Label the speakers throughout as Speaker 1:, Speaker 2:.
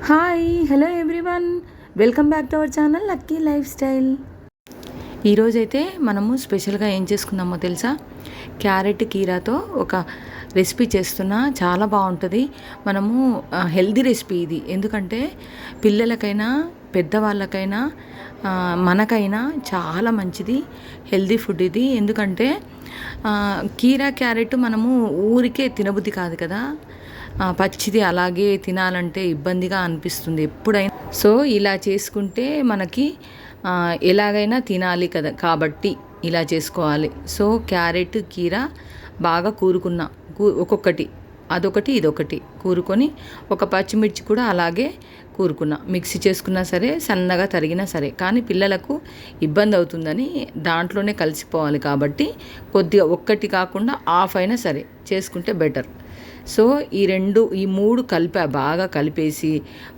Speaker 1: Hi hello everyone, welcome back to our channel lucky life style. ఈరోజైతే మనము స్పెషల్గా ఏం చేసుకుందామో తెలుసా? క్యారెట్ కీరాతో ఒక రెసిపీ చేస్తున్నా, చాలా బాగుంటుంది. మనము హెల్దీ రెసిపీ ఇది. ఎందుకంటే పిల్లలకైనా పెద్దవాళ్ళకైనా మనకైనా చాలా మంచిది హెల్దీ ఫుడ్ ఇది. ఎందుకంటే కీరా క్యారెట్ మనము ఊరికే తినబుద్ధి కాదు కదా, పచ్చిది అలాగే తినాలంటే ఇబ్బందిగా అనిపిస్తుంది ఎప్పుడైనా. సో ఇలా చేసుకుంటే మనకి ఎలాగైనా తినాలి కదా, కాబట్టి ఇలా చేసుకోవాలి. సో క్యారెట్ కీరా బాగా కూరుకున్నా, ఒక్కొక్కటి అదొకటి ఇదొకటి కూరుకొని, ఒక పచ్చిమిర్చి కూడా అలాగే కూరుకున్నా, మిక్సీ చేసుకున్నా సరే, సన్నగా తరిగినా సరే. కానీ పిల్లలకు ఇబ్బంది అవుతుందని దాంట్లోనే కలిసిపోవాలి కాబట్టి కొద్దిగా ఒక్కటి కాకుండా హాఫ్ అయినా సరే చేసుకుంటే బెటర్. సో ఈ మూడు బాగా కలిపేసి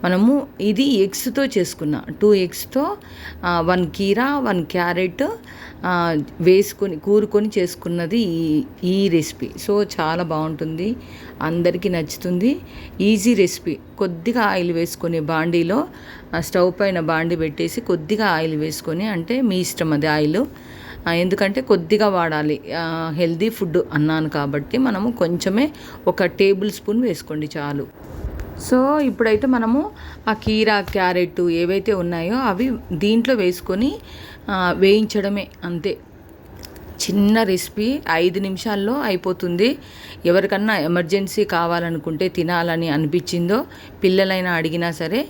Speaker 1: మనము ఇది ఎగ్స్తో చేసుకున్న 2 ఎగ్స్తో 1 కీరా 1 క్యారెట్ వేసుకొని కూరుకొని చేసుకున్నది ఈ రెసిపీ. సో చాలా బాగుంటుంది, అందరికీ నచ్చుతుంది. Easy recipe. కొద్దిగా ఆయిల్ వేసుకొని బాండీలో, స్టవ్ పైన బాండీ పెట్టేసి కొద్దిగా ఆయిల్ వేసుకొని, అంటే మీ ఇష్టం అది ఆయిల్, ఎందుకంటే కొద్దిగా వాడాలి. హెల్దీ ఫుడ్ అన్నాను కాబట్టి మనము కొంచెమే, 1 టేబుల్ స్పూన్ వేసుకోండి చాలు. సో ఇప్పుడైతే మనము ఆ కీరా క్యారెట్ ఏవైతే ఉన్నాయో అవి దీంట్లో వేసుకొని వేయించడమే, అంతే. చిన్న రెసిపీ, 5 నిమిషాల్లో అయిపోతుంది. ఎవరికన్నా ఎమర్జెన్సీ కావాలనుకుంటే, తినాలని అనిపించిందో, పిల్లలైనా అడిగినా సరే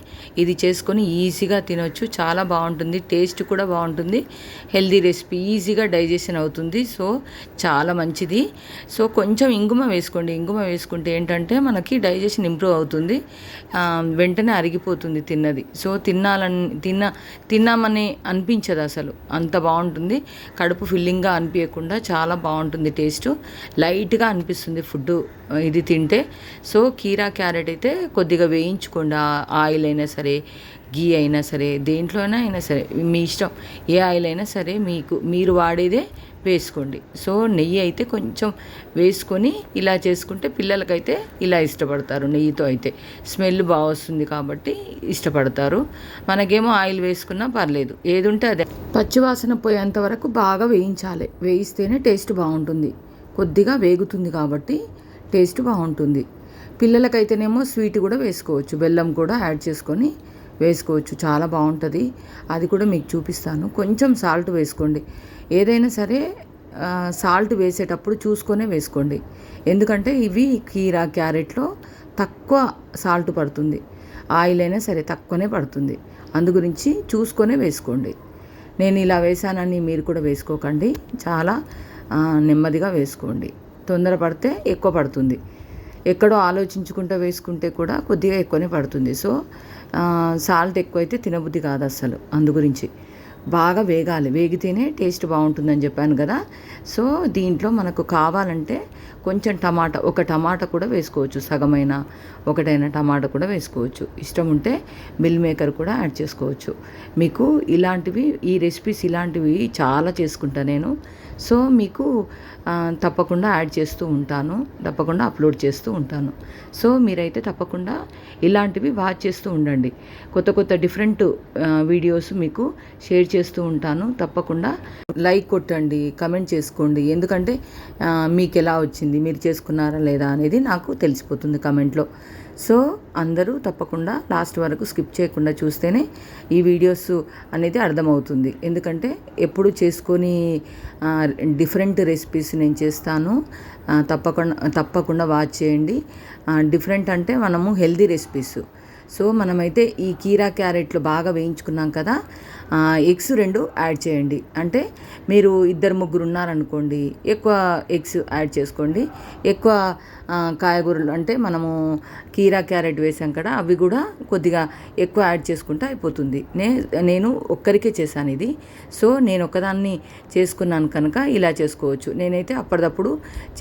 Speaker 1: ఇది చేసుకొని ఈజీగా తినొచ్చు. చాలా బాగుంటుంది, టేస్ట్ కూడా బాగుంటుంది. హెల్దీ రెసిపీ, ఈజీగా డైజెషన్ అవుతుంది. సో చాలా మంచిది. సో కొంచెం ఇంగుమ వేసుకోండి. ఇంగుమ వేసుకుంటే ఏంటంటే మనకి డైజెషన్ ఇంప్రూవ్ అవుతుంది, వెంటనే అరిగిపోతుంది తిన్నది. సో తిన్నామని అనిపించదు అసలు, అంత బాగుంటుంది. కడుపు ఫిల్లింగ్గా అనిపించకుండా చాలా బాగుంటుంది. టేస్ట్ లైట్గా అనిపిస్తుంది ఫుడ్ ఇది తింటే. సో కీరా క్యారెట్ అయితే కొద్దిగా వేయించుకోండి. ఆయిల్ అయినా సరే, గీ అయినా సరే, దేంట్లోనైనా అయినా సరే మీ ఇష్టం, ఏ ఆయిల్ అయినా సరే మీరు వాడేదే వేసుకోండి. సో నెయ్యి అయితే కొంచెం వేసుకొని ఇలా చేసుకుంటే పిల్లలకైతే ఇలా ఇష్టపడతారు. నెయ్యితో అయితే స్మెల్ బాగా వస్తుంది కాబట్టి ఇష్టపడతారు. మనకేమో ఆయిల్ వేసుకున్నా పర్లేదు, ఏది ఉంటే అదే. పచ్చివాసన పోయేంత వరకు బాగా వేయించాలి, వేయిస్తేనే టేస్ట్ బాగుంటుంది. కొద్దిగా వేగుతుంది కాబట్టి టేస్ట్ బాగుంటుంది. పిల్లలకైతేనేమో స్వీట్ కూడా వేసుకోవచ్చు, బెల్లం కూడా యాడ్ చేసుకొని వేసుకోవచ్చు, చాలా బాగుంటుంది. అది కూడా మీకు చూపిస్తాను. కొంచెం సాల్ట్ వేసుకోండి. ఏదైనా సరే సాల్ట్ వేసేటప్పుడు చూసుకొనే వేసుకోండి, ఎందుకంటే ఇవి కీరా క్యారెట్లో తక్కువ సాల్ట్ పడుతుంది. ఆయిల్ అయినా సరే తక్కువనే పడుతుంది, అందు గురించి చూసుకొనే వేసుకోండి. నేను ఇలా వేసానని మీరు కూడా వేసుకోకండి, చాలా నెమ్మదిగా వేసుకోండి. తొందరపడితే ఎక్కువ పడుతుంది, ఎక్కడో ఆలోచించుకుంటూ వేసుకుంటే కూడా కొద్దిగా ఎక్కువనే పడుతుంది. సో సాల్ట్ ఎక్కువైతే తినబుద్ధి కాదు అస్సలు. అందు గురించి బాగా వేగాలి, వేగితేనే టేస్ట్ బాగుంటుందని చెప్పాను కదా. సో దీంట్లో మనకు కావాలంటే కొంచెం ఒక టమాటా కూడా వేసుకోవచ్చు, సగమైన ఒకటైన టమాటా కూడా వేసుకోవచ్చు. ఇష్టం ఉంటే మిల్ మేకర్ కూడా యాడ్ చేసుకోవచ్చు. మీకు ఇలాంటివి, ఈ రెసిపీస్ ఇలాంటివి చాలా చేసుకుంటా నేను. సో మీకు తప్పకుండా యాడ్ చేస్తూ ఉంటాను, తప్పకుండా అప్లోడ్ చేస్తూ ఉంటాను. సో మీరైతే తప్పకుండా ఇలాంటివి వాచ్ చేస్తూ ఉండండి. కొత్త డిఫరెంట్ వీడియోస్ మీకు షేర్ చేస్తూ ఉంటాను. తప్పకుండా లైక్ కొట్టండి, కమెంట్ చేసుకోండి. ఎందుకంటే మీకు ఎలా వచ్చింది, మీరు చేసుకున్నారా లేదా అనేది నాకు తెలిసిపోతుంది కమెంట్లో. సో అందరూ తప్పకుండా లాస్ట్ వరకు స్కిప్ చేయకుండా చూస్తేనే ఈ వీడియోస్ అనేది అర్థమవుతుంది. ఎందుకంటే ఎప్పుడు చేసుకొని డిఫరెంట్ రెసిపీస్ నేను చేస్తాను, తప్పకుండా వాచ్ చేయండి. డిఫరెంట్ అంటే మనము హెల్దీ రెసిపీస్. సో మనమైతే ఈ కీరా క్యారెట్లు బాగా వేయించుకున్నాం కదా, ఎగ్స్ 2 యాడ్ చేయండి. అంటే మీరు 2-3 ఉన్నారనుకోండి, ఎక్కువ ఎగ్స్ యాడ్ చేసుకోండి. ఎక్కువ కాయగూరలు అంటే మనము కీరా క్యారెట్ వేసాం కదా, అవి కూడా కొద్దిగా ఎక్కువ యాడ్ చేసుకుంటే అయిపోతుంది. నేను ఒక్కరికే చేశాను ఇది. సో నేను ఒక్కదాన్ని చేసుకున్నాను కనుక ఇలా చేసుకోవచ్చు. నేనైతే అప్పటిదప్పుడు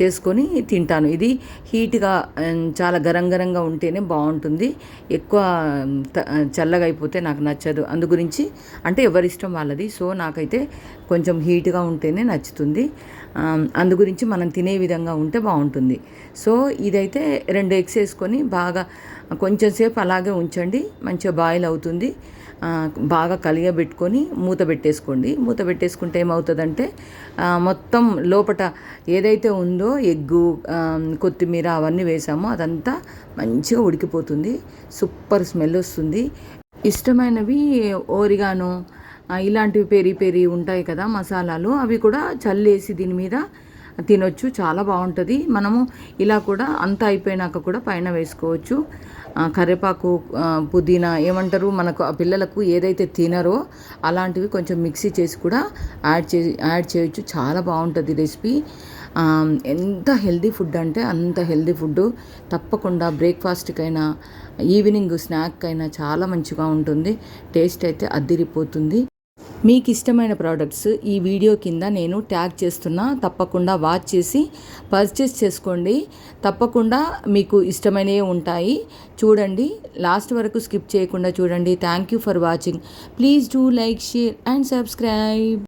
Speaker 1: చేసుకొని తింటాను. ఇది హీట్గా చాలా గరంగా ఉంటేనే బాగుంటుంది. ఎక్కువ చల్లగా అయిపోతే నాకు నచ్చదు, అందు గురించి. అంటే ఎవరిష్టం వాళ్ళది. సో నాకైతే కొంచెం హీట్గా ఉంటేనే నచ్చుతుంది. అందు గురించి మనం తినే విధంగా ఉంటే బాగుంటుంది. సో ఇదైతే 2 ఎగ్స్ వేసుకొని బాగా కొంచెం సేపు అలాగే ఉంచండి, మంచిగా బాయిల్ అవుతుంది. బాగా కలియబెట్టుకొని మూత పెట్టేసుకోండి. మూత పెట్టేసుకుంటే ఏమవుతుందంటే మొత్తం లోపట ఏదైతే ఉందో ఎగ్గు, కొత్తిమీర అవన్నీ వేసామో అదంతా మంచిగా ఉడికిపోతుంది. సూపర్ స్మెల్ వస్తుంది. ఇష్టమైనవి ఓరిగానో ఇలాంటివి పెరి పెరి ఉంటాయి కదా మసాలాలు, అవి కూడా చల్లేసి దీని మీద తినొచ్చు, చాలా బాగుంటుంది. మనము ఇలా కూడా అంతా అయిపోయినాక కూడా పైన వేసుకోవచ్చు. కరివేపాకు, పుదీనా ఏమంటారు, మనకు ఆ పిల్లలకు ఏదైతే తినరో అలాంటివి కొంచెం మిక్సీ చేసి కూడా యాడ్ చేయొచ్చు. చాలా బాగుంటుంది రెసిపీ. ఎంత హెల్దీ ఫుడ్ అంటే అంత హెల్దీ ఫుడ్. తప్పకుండా బ్రేక్ఫాస్ట్కైనా ఈవినింగ్ స్నాక్ అయినా చాలా మంచిగా ఉంటుంది. టేస్ట్ అయితే అద్దిరిపోతుంది. మీకు ఇష్టమైన ప్రోడక్ట్స్ ఈ వీడియో కింద నేను ట్యాగ్ చేస్తున్నా, తప్పకుండా వాచ్ చేసి పర్చేస్ చేసుకోండి. తప్పకుండా మీకు ఇష్టమైనవి ఉంటాయి, చూడండి. లాస్ట్ వరకు స్కిప్ చేయకుండా చూడండి. Thank you for watching. Please do like, share and subscribe.